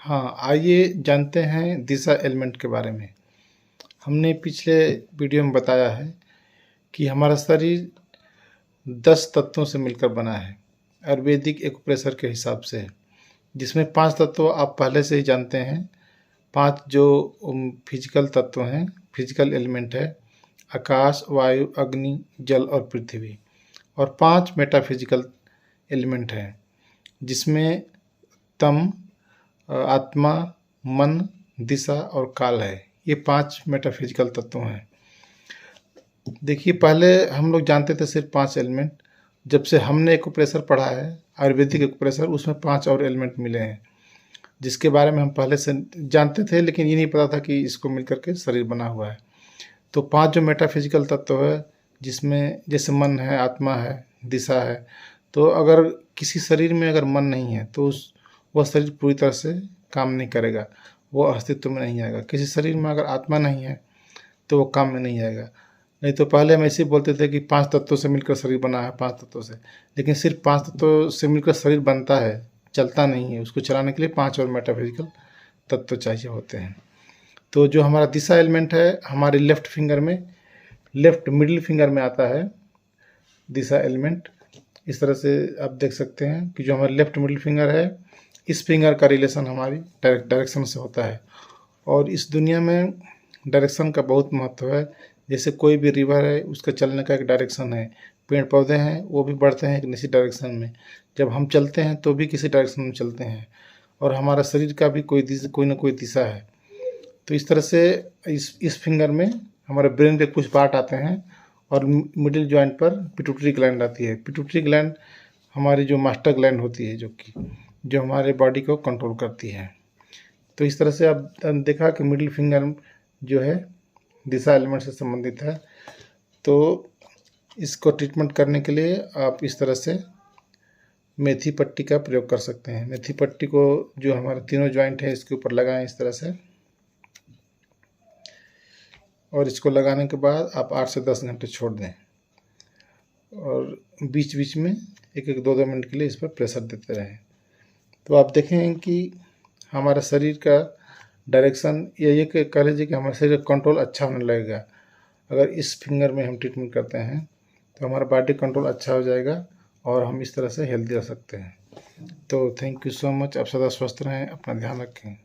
हाँ, आइए जानते हैं दिशा एलिमेंट के बारे में। हमने पिछले वीडियो में बताया है कि हमारा शरीर 10 तत्वों से मिलकर बना है, आयुर्वेदिक एक्यूप्रेशर के हिसाब से, जिसमें 5 तत्व आप पहले से ही जानते हैं। 5 जो फिजिकल तत्व हैं, फिजिकल एलिमेंट है, आकाश, वायु, अग्नि, जल और पृथ्वी। और 5 मेटाफिजिकल एलिमेंट हैं, जिसमें तम, आत्मा, मन, दिशा और काल है। ये 5 मेटाफिजिकल तत्व हैं। देखिए, पहले हम लोग जानते थे सिर्फ 5 एलिमेंट। जब से हमने एक्यूप्रेशर पढ़ा है, आयुर्वेदिक एक्यूप्रेशर, उसमें 5 और एलिमेंट मिले हैं, जिसके बारे में हम पहले से जानते थे, लेकिन ये नहीं पता था कि इसको मिलकर के शरीर बना हुआ है। तो 5 जो मेटाफिजिकल तत्व है, जिसमें जैसे मन है, आत्मा है, दिशा है। तो अगर किसी शरीर में अगर मन नहीं है तो वह शरीर पूरी तरह से काम नहीं करेगा, वो अस्तित्व में नहीं आएगा। किसी शरीर में अगर आत्मा नहीं है तो वो काम में नहीं आएगा। नहीं तो पहले हम ऐसे ही बोलते थे कि 5 तत्वों से मिलकर शरीर बना है, 5 तत्वों से। लेकिन सिर्फ 5 तत्वों से मिलकर शरीर बनता है, चलता नहीं है। उसको चलाने के लिए 5 और मेटाफिजिकल तत्व चाहिए होते हैं। तो जो हमारा दिशा एलिमेंट है, हमारे लेफ्ट फिंगर में, लेफ्ट मिडिल फिंगर में आता है दिशा एलिमेंट। इस तरह से आप देख सकते हैं कि जो हमारा लेफ्ट मिडिल फिंगर है, इस फिंगर का रिलेशन हमारी डायरेक्शन से होता है। और इस दुनिया में डायरेक्शन का बहुत महत्व है। जैसे कोई भी रिवर है, उसका चलने का एक डायरेक्शन है। पेड़ पौधे हैं, वो भी बढ़ते हैं एक निश्चित डायरेक्शन में। जब हम चलते हैं तो भी किसी डायरेक्शन में चलते हैं। और हमारा शरीर का भी कोई ना कोई दिशा है। तो इस तरह से इस फिंगर में हमारे ब्रेन के कुछ पार्ट आते हैं, और मिडिल जॉइंट पर पिट्यूटरी ग्लैंड आती है। पिट्यूटरी ग्लैंड हमारी जो मास्टर ग्लैंड होती है, जो हमारे बॉडी को कंट्रोल करती है। तो इस तरह से आप देखा कि मिडिल फिंगर जो है दिशा एलिमेंट से संबंधित है। तो इसको ट्रीटमेंट करने के लिए आप इस तरह से मेथी पट्टी का प्रयोग कर सकते हैं। मेथी पट्टी को जो हमारे तीनों जॉइंट है, इसके ऊपर लगाएं इस तरह से। और इसको लगाने के बाद आप 8 से 10 घंटे छोड़ दें, और बीच बीच में 1-2 मिनट के लिए इस पर प्रेशर देते रहें। तो आप देखें कि हमारा शरीर का डायरेक्शन, या ये कह लीजिए कि हमारे शरीर का कंट्रोल अच्छा होने लगेगा। अगर इस फिंगर में हम ट्रीटमेंट करते हैं तो हमारा बॉडी कंट्रोल अच्छा हो जाएगा, और हम इस तरह से हेल्दी रह सकते हैं। तो थैंक यू सो मच। आप सदा स्वस्थ रहें, अपना ध्यान रखें।